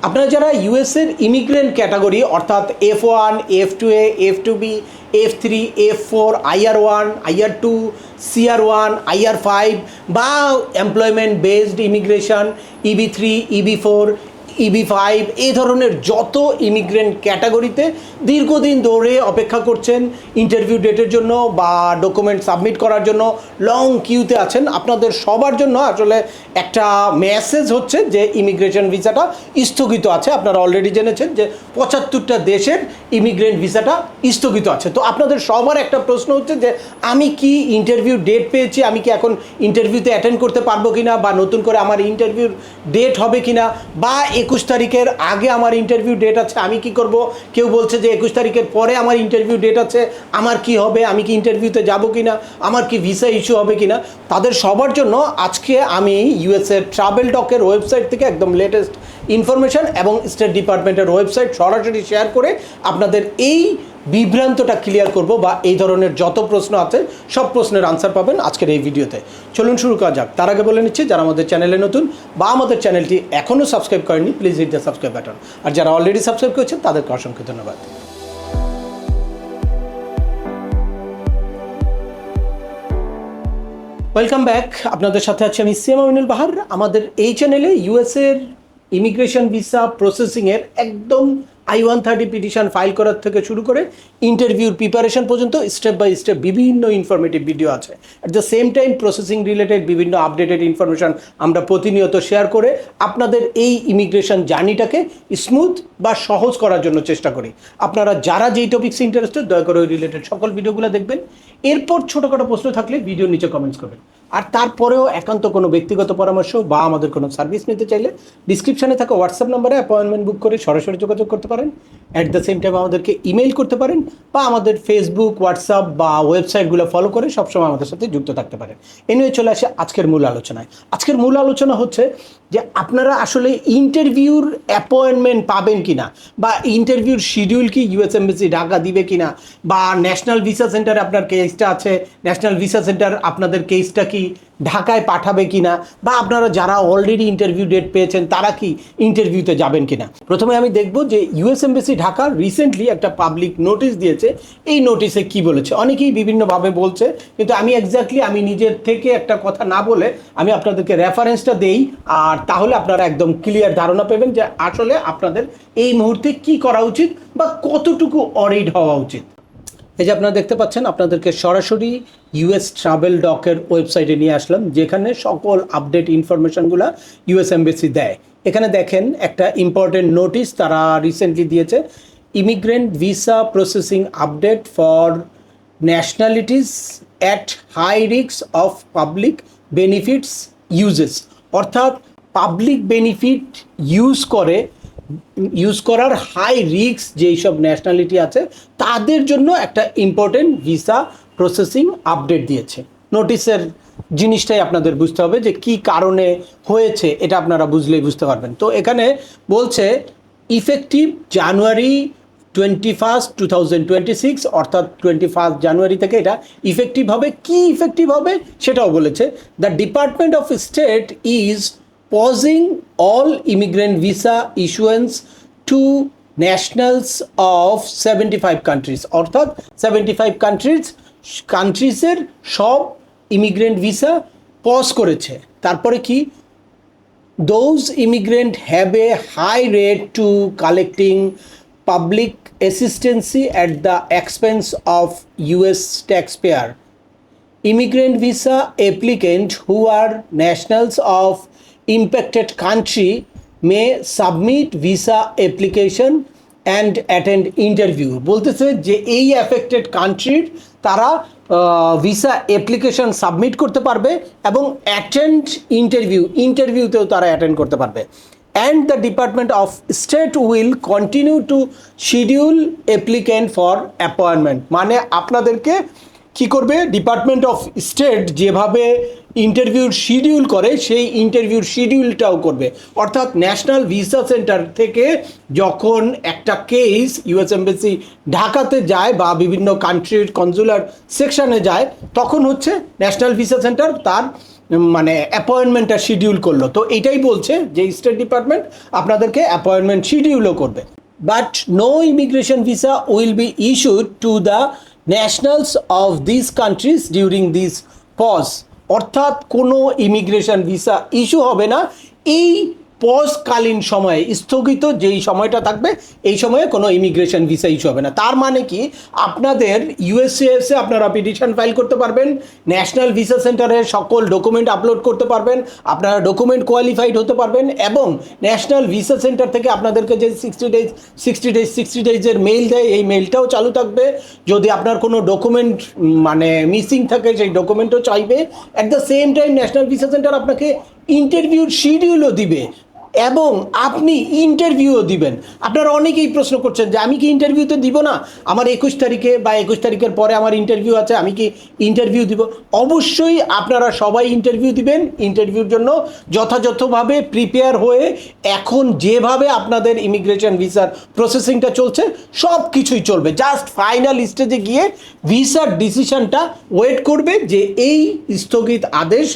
আপনারা যারা ইউএসের ইমিগ্রেন্ট ক্যাটাগরি অর্থাৎ F1, F2A, F2B, F3, F4, IR1, IR2, CR1, IR5 বা employment based immigration EB3, EB4, EB5 এই ধরনের যত ইমিগ্রেন্ট ক্যাটাগরিতে দীর্ঘদিন ধরে অপেক্ষা করছেন ইন্টারভিউ ডেটের জন্য বা ডকুমেন্ট সাবমিট করার জন্য লং কিউতে আছেন, আপনাদের সবার জন্য আসলে একটা মেসেজ হচ্ছে যে ইমিগ্রেশন ভিসাটা স্থগিত আছে। আপনারা অলরেডি জেনেছেন যে 75টা দেশের ইমিগ্রেন্ট ভিসাটা স্থগিত আছে। তো আপনাদের সবার একটা প্রশ্ন হচ্ছে যে আমি কি ইন্টারভিউ ডেট পেয়েছি, আমি কি এখন ইন্টারভিউতে অ্যাটেন্ড করতে পারবো কিনা, বা নতুন করে আমার ইন্টারভিউর ডেট হবে কিনা, বা 21 তারিখের আগে আমার ইন্টারভিউ ডেট আছে আমি কি করব। কেউ বলছে যে 21 তারিখের পরে আমার ইন্টারভিউ ডেট আছে, আমার কি হবে, আমি কি ইন্টারভিউতে যাব কিনা, আমার কি ভিসা ইস্যু হবে কিনা। তাদের সবার জন্য আজকে আমি ইউএসএর ট্রাভেল ডকের ওয়েবসাইট থেকে একদম লেটেস্ট ইনফরমেশন এবং স্টেট ডিপার্টমেন্টের ওয়েবসাইট সরাসরি শেয়ার করে আপনাদের এই বিভ্রান্তটা ক্লিয়ার করব, বা এই ধরনের যত প্রশ্ন আছে সব প্রশ্নের আনসার পাবেন আজকের এই ভিডিওতে। চলুন শুরু করা যাক। তার আগে বলে নিচ্ছি, যারা আমাদের চ্যানেলে নতুন বা আমাদের চ্যানেলটি এখনও সাবস্ক্রাইব করেননি, please hit the subscribe button. আর যারা অলরেডি সাবস্ক্রাইব করেছেন তাদেরকে অসংখ্য ধন্যবাদ। Welcome back. আপনাদের সাথে আছি আমি সিএম আমিনুল বাহার। আমাদের এই চ্যানেলে ইউএসএর ইমিগ্রেশন ভিসা প্রসেসিংয়ের একদম I-130 পিটিশন ফাইল করার থেকে শুরু করে ইন্টারভিউর প্রিপারেশন পর্যন্ত স্টেপ বাই স্টেপ বিভিন্ন ইনফরমেটিভ ভিডিও আছে। At the same time processing related বিভিন্ন আপডেটেড ইনফরমেশন আমরা প্রতিনিয়ত শেয়ার করে আপনাদের এই ইমিগ্রেশন জার্নিটাকে স্মুথ বা সহজ করার জন্য চেষ্টা করি। আপনারা যারা যেই টপিক্সে ইন্টারেস্টেড দয়া করে ওই রিলেটেড সকল ভিডিওগুলো দেখবেন। এরপর ছোটোখাটো প্রশ্ন থাকলে ভিডিও নিচে কমেন্টস করবেন। আর তারপরেও একান্ত কোনো ব্যক্তিগত পরামর্শ বা আমাদের কোনো সার্ভিস নিতে চাইলে ডিসক্রিপশানে থাকা হোয়াটসঅ্যাপ নাম্বারে অ্যাপয়েন্টমেন্ট বুক করে সরাসরি যোগাযোগ করতে পারেন। অ্যাট দ্য সেম টাইম আমাদেরকে ইমেল করতে পারেন বা আমাদের ফেসবুক, হোয়াটসঅ্যাপ বা ওয়েবসাইটগুলো ফলো করে সবসময় আমাদের সাথে যুক্ত থাকতে পারেন। এনিওয়ে চলে আসে আজকের মূল আলোচনায়। আজকের মূল আলোচনা হচ্ছে যে আপনারা আসলে ইন্টারভিউর অ্যাপয়েন্টমেন্ট পাবেন কিনা, বা ইন্টারভিউর শিডিউল কি ইউএস এমবাসি ঢাকা দিবে কিনা, বা ন্যাশনাল ভিসা সেন্টারে আপনার কেসটা আছে, ন্যাশনাল ভিসা সেন্টার আপনাদের কেসটা কি ঢাকায় পাঠাবে কিনা, বা আপনারা যারা অলরেডি ইন্টারভিউ ডেট পেয়েছেন তারা কি ইন্টারভিউতে যাবেন কিনা। প্রথমে আমি দেখব যে ইউএস এমবাসি ঢাকা রিসেন্টলি একটা পাবলিক নোটিশ দিয়েছে। এই নোটিশে কি বলেছে, অনেকেই বিভিন্নভাবে বলছে, কিন্তু আমি এক্স্যাক্টলি আমি নিজের থেকে একটা কথা না বলে আমি আপনাদেরকে রেফারেন্সটা দেই, আর তাহলে আপনারা একদম ক্লিয়ার ধারণা পাবেন যে আসলে আপনাদের এই মুহূর্তে কি করা উচিত বা কতটুকু অরিড হওয়া উচিত। এই যে আপনারা দেখতে পাচ্ছেন, আপনাদেরকে সরাসরি ইউএস ট্রাভেল ডকের ওয়েবসাইটে নিয়ে আসলাম, যেখানে সকল আপডেট ইনফরমেশনগুলো ইউএস এমবাসি দেয়। এখানে দেখেন একটা ইম্পর্টেন্ট নোটিশ তারা রিসেন্টলি দিয়েছে, immigrant visa processing update for nationalities at high risk of public benefits uses. অর্থাৎ পাবলিক বেনিফিট ইউজ করার হাই রিস্ক যেই সব ন্যাশনালিটি আছে তাদের জন্য একটা ইম্পর্টেন্ট ভিসা প্রসেসিং আপডেট দিয়েছে। নোটিশের জিনিসটাই আপনাদের বুঝতে হবে যে কি কারণে হয়েছে, এটা আপনারা বুঝলেই বুঝতে পারবেন। তো এখানে বলছে ইফেক্টিভ জানুয়ারি 21, 2026, অর্থাৎ 21 জানুয়ারি থেকে এটা ইফেক্টিভ হবে। কি ইফেক্টিভ হবে সেটাও বলেছে। The department of state is pausing all immigrant visa issuance to nationals of 75 countries, অর্থাৎ 75 কান্ট্রিজের সব ইমিগ্রেন্ট ভিসা পজ করেছে। তারপরে কি, those immigrant have a high rate to collecting public assistance at the expense of US taxpayer. Immigrant visa applicant who are nationals of impacted country may submit visa application and attend interview। বলতেছে যে এই affected কান্ট্রির তারা visa application submit করতে পারবে এবং attend ইন্টারভিউতেও তারা attend করতে পারবে। And the department of state will continue to schedule applicant for appointment. মানে আপনাদেরকে কি করবে, ডিপার্টমেন্ট অফ স্টেট যেভাবে ইন্টারভিউর শিডিউল করে সেই ইন্টারভিউর শিডিউলটাও করবে। অর্থাৎ ন্যাশনাল ভিসা সেন্টার থেকে যখন একটা কেস ইউএস এমবাসি ঢাকাতে যায় বা বিভিন্ন কান্ট্রির কনজুলার সেকশনে যায়, তখন হচ্ছে ন্যাশনাল ভিসা সেন্টার তার মানে অ্যাপয়েন্টমেন্টটা শিডিউল করলো। তো এটাই বলছে যে স্টেট ডিপার্টমেন্ট আপনাদেরকে অ্যাপয়েন্টমেন্ট শিডিউলও করবে। But no immigration visa will be issued to the nationals of this countries during this pause. অর্থাৎ কোনো ইমিগ্রেশন ভিসা ইস্যু হবে না এই পজকালীন সময়ে, স্থগিত যেই সময়টা থাকবে এই সময়ে কোনো ইমিগ্রেশন ভিসা ইস্যু হবে না। তার মানে কি, আপনাদের ইউএসসিএসে আপনারা পিটিশন ফাইল করতে পারবেন, ন্যাশনাল ভিসা সেন্টারে সকল ডকুমেন্ট আপলোড করতে পারবেন, আপনারা ডকুমেন্ট কোয়ালিফাইড হতে পারবেন, এবং ন্যাশনাল ভিসা সেন্টার থেকে আপনাদেরকে যে 60 ডেজের মেইল দেয় এই মেইলটাও চালু থাকবে। যদি আপনার কোনো ডকুমেন্ট মানে মিসিং থাকে সেই ডকুমেন্টও চাইবে। At the same time national visa centre আপনাকে ইন্টারভিউর শিডিউলও দিবে এবং আপনি ইন্টারভিউও দিবেন। আপনারা অনেকেই প্রশ্ন করছেন যে আমি কি ইন্টারভিউতে দিব না, আমার 21 তারিখে বা 21 তারিখের পরে আমার ইন্টারভিউ আছে, আমি কি ইন্টারভিউ দিব? অবশ্যই আপনারা সবাই ইন্টারভিউ দিবেন। ইন্টারভিউর জন্য যথাযথভাবে প্রিপেয়ার হয়ে এখন যেভাবে আপনাদের ইমিগ্রেশন ভিসার প্রসেসিংটা চলছে সব কিছুই চলবে। জাস্ট ফাইনাল স্টেজে গিয়ে ভিসার ডিসিশনটা ওয়েট করবে যে এই স্থগিত আদেশ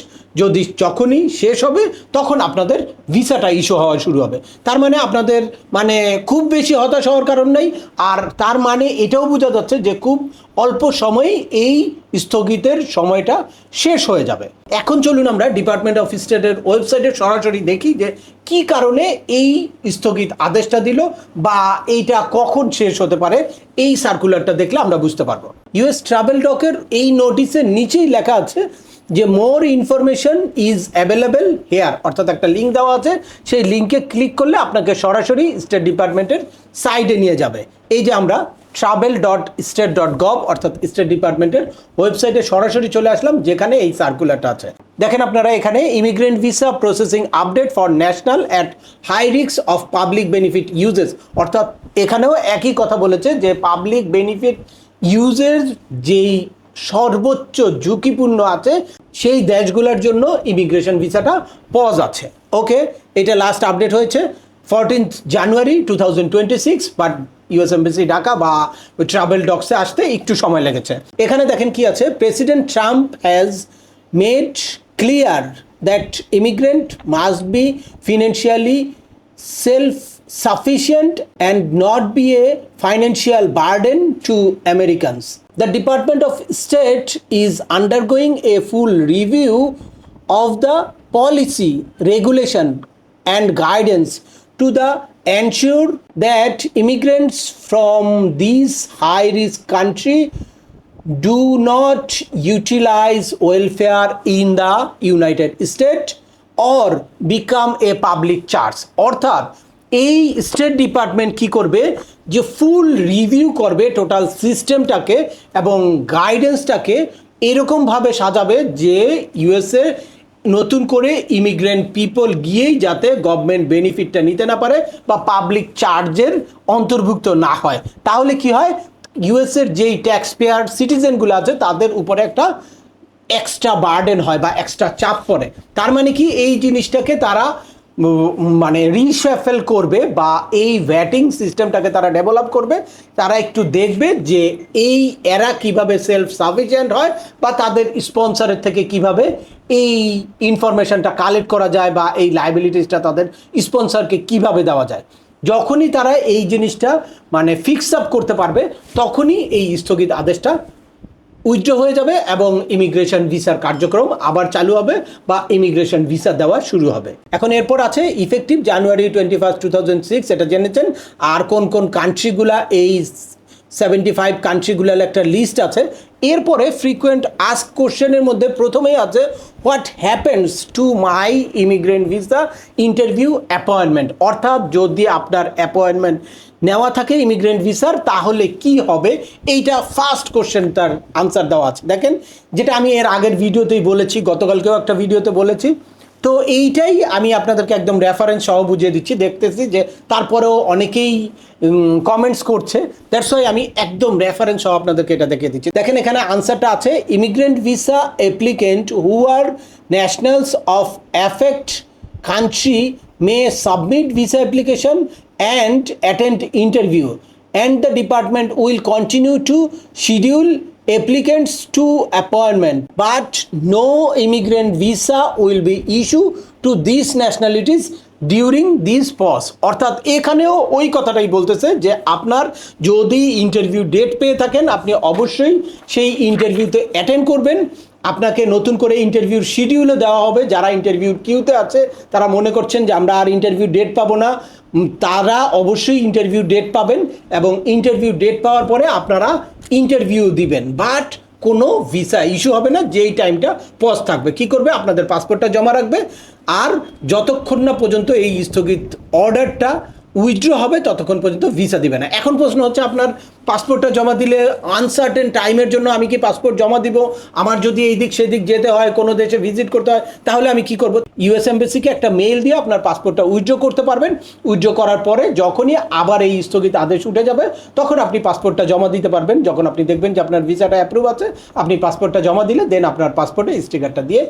যদি যখনই শেষ হবে তখন আপনাদের ভিসাটা ইস্যু হওয়া শুরু হবে। তার মানে আপনাদের মানে খুব বেশি হতাশ হওয়ার কারণ নেই। আর তার মানে এটাও বোঝা যাচ্ছে যে খুব অল্প সময়েই এই স্থগিতের সময়টা শেষ হয়ে যাবে। এখন চলুন আমরা ডিপার্টমেন্ট অফ স্টেটের ওয়েবসাইটে সরাসরি দেখি যে কি কারণে এই স্থগিত আদেশটা দিল বা এইটা কখন শেষ হতে পারে। এই সার্কুলারটা দেখলে আমরা বুঝতে পারবো। ইউএস ট্রাভেল ডকের এই নোটিসের নিচেই লেখা আছে যে more information is available hair, অর্থাৎ একটা লিঙ্ক দেওয়া আছে, সেই লিঙ্কে ক্লিক করলে আপনাকে সরাসরি স্টেট ডিপার্টমেন্টের সাইটে নিয়ে যাবে। এই যে আমরা travel.state.gov অর্থাৎ স্টেট ডিপার্টমেন্টের ওয়েবসাইটে সরাসরি চলে আসলাম, যেখানে এই সার্কুলারটা আছে। দেখেন আপনারা এখানে immigrant visa processing update for national at high risk of public benefit uses, অর্থাৎ এখানেও একই কথা বলেছে যে পাবলিক বেনিফিট ইউজের যেই সর্বোচ্চ ঝুঁকিপূর্ণ আছে সেই দেশগুলোর জন্য ইমিগ্রেশন ভিসাটা পজ আছে। ওকে, এটা লাস্ট আপডেট হয়েছে 14 জানুয়ারি 2026, বাট ইউএস এমবাসি ঢাকা বা ট্রাভেল ডকসে আসতে একটু সময় লেগেছে। এখানে দেখেন কি আছে, president Trump has made clear that immigrant must be financially self-sufficient and not be a financial burden to Americans. The Department of State is undergoing a full review of the policy, regulation and guidance to ensure that immigrants from these high-risk countries do not utilize welfare in the United States or become a public charge। অর্থাৎ এই state department কি করবে, যে ফুল review করবে total সিস্টেমটাকে এবং গাইডেন্সটাকে এরকমভাবে সাজাবে যে ইউএসএ নতুন করে ইমিগ্রেন্ট পিপল গিয়েই যাতে গভর্নমেন্ট বেনিফিটটা নিতে না পারে বা পাবলিক চার্জের অন্তর্ভুক্ত না হয়। তাহলে কি হয়, ইউএসএর যেই ট্যাক্স পেয়ার সিটিজেনগুলো আছে তাদের উপরে একটা এক্সট্রা বার্ডেন হয় বা এক্সট্রা চাপ পড়ে। তার মানে কি, এই জিনিসটাকে তারা মানে রিশাফেল করবে বা এই ভ্যাটিং সিস্টেমটাকে তারা ডেভেলপ করবে। তারা একটু দেখবে যে এই এরা কিভাবে সেলফ সাফিসিয়েন্ট হয় বা তাদের স্পন্সরের থেকে কিভাবে এই ইনফরমেশনটা কালেক্ট করা যায় বা এই লায়াবিলিটিসটা তাদের স্পন্সরকে কিভাবে দেওয়া যায়। যখনই তারা এই জিনিসটা মানে ফিক্স আপ করতে পারবে তখনই এই স্থগিত আদেশটা উইথড্র হয়ে যাবে এবং ইমিগ্রেশন ভিসার কার্যক্রম আবার চালু হবে বা ইমিগ্রেশন ভিসা দেওয়া শুরু হবে। এখন এরপর আছে ইফেক্টিভ জানুয়ারি 21, 2006, এটা জেনেছেন। আর কোন কোন কান্ট্রিগুলা, এই 75 কান্ট্রিগুলার একটা লিস্ট আছে। এরপরে ফ্রিকুয়েন্ট আস্ক কোশ্চেনের মধ্যে প্রথমেই আছে what happens to my immigrant visa interview appointment, অর্থাৎ যদি আপনার অ্যাপয়েন্টমেন্ট নেওয়া থাকে ইমিগ্রেন্ট ভিসার তাহলে কি হবে, এইটা ফার্স্ট কোশ্চেন তার আনসার দেওয়া আছে। দেখেন, যেটা আমি এর আগের ভিডিওতেই বলেছি, গতকালকেও একটা ভিডিওতে বলেছি, তো এইটাই আমি আপনাদেরকে একদম রেফারেন্স সহ বুঝিয়ে দিচ্ছি। দেখতেছি যে তারপরেও অনেকেই কমেন্টস করছে, দ্যাটস ওয়াই আমি একদম রেফারেন্স সহ আপনাদেরকে এটা দেখিয়ে দিচ্ছি। দেখেন এখানে আনসারটা আছে, immigrant visa applicant who are nationals of affect country may submit visa application and attend interview, and the department will continue to schedule applicants to appointment, but no immigrant visa will be issued to these nationalities during this pause. অর্থাৎ এখানেও ওই কথাটাই বলতেছে যে আপনার যদি interview date পেয়ে থাকেন আপনি অবশ্যই সেই ইন্টারভিউতে অ্যাটেন্ড করবেন। আপনাকে নতুন করে ইন্টারভিউর শিডিউলও দেওয়া হবে। যারা ইন্টারভিউর কিউতে আছে তারা মনে করছেন যে আমরা আর ইন্টারভিউ ডেট পাবো না, তারা অবশ্যই ইন্টারভিউ ডেট পাবেন এবং ইন্টারভিউ ডেট পাওয়ার পরে আপনারা ইন্টারভিউ দিবেন, বাট কোনো ভিসা ইস্যু হবে না। যেই টাইমটা পজ থাকবে কী করবে, আপনাদের পাসপোর্টটা জমা রাখবে, আর যতক্ষণ না পর্যন্ত এই স্থগিত অর্ডারটা উইথড্র হবে ততক্ষণ পর্যন্ত ভিসা দিবে না। এখন প্রশ্ন হচ্ছে আপনার পাসপোর্টটা জমা দিলে আনসার্টেন টাইমের জন্য আমি কি পাসপোর্ট জমা দিব, আমার যদি এই দিক সেদিক যেতে হয়, কোনো দেশে ভিজিট করতে হয়, তাহলে আমি কি করব? ইউএস এমবাসিকে একটা মেইল দিয়ে আপনার পাসপোর্টটা উইথড্র করতে পারবেন। উইথড্র করার পরে যখনই আবার এই স্থগিত আদেশ উঠে যাবে তখন আপনি পাসপোর্টটা জমা দিতে পারবেন। যখন আপনি দেখবেন যে আপনার ভিসাটা অ্যাপ্রুভ আছে, আপনি পাসপোর্টটা জমা দিলে দেন আপনার পাসপোর্টে স্টিকারটা দিয়ে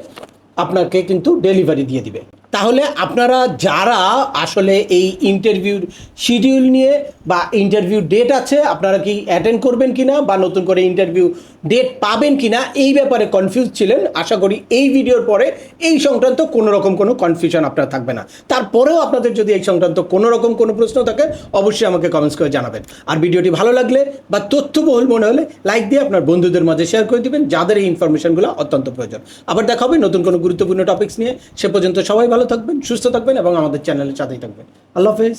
আপনাকে কিন্তু ডেলিভারি দিয়ে দিবে। তাহলে আপনারা যারা আসলে এই ইন্টারভিউর শিডিউল নিয়ে বা ইন্টারভিউ ডেট আছে আপনারা কি অ্যাটেন্ড করবেন কিনা বা নতুন করে ইন্টারভিউ ডেট পাবেন কিনা এই ব্যাপারে কনফিউজ ছিলেন, আশা করি এই ভিডিওর পরে এই সংক্রান্ত কোনো রকম কোনো কনফিউশন আপনার থাকবে না। তারপরেও আপনাদের যদি এই সংক্রান্ত কোনো রকম কোনো প্রশ্ন থাকে অবশ্যই আমাকে কমেন্টস করে জানাবেন। আর ভিডিওটি ভালো লাগলে বা তথ্যবহুল মনে হলে লাইক দিয়ে আপনার বন্ধুদের মাঝে শেয়ার করে দিবেন যাদের এই ইনফরমেশনগুলো অত্যন্ত প্রয়োজন। আবার দেখা হবে নতুন কোনো গুরুত্বপূর্ণ টপিকস নিয়ে। সে পর্যন্ত সবাই ভালো থাকবেন, সুস্থ থাকবেন এবং আমাদের চ্যানেলের সাথেই থাকবেন। আল্লাহ হাফেজ।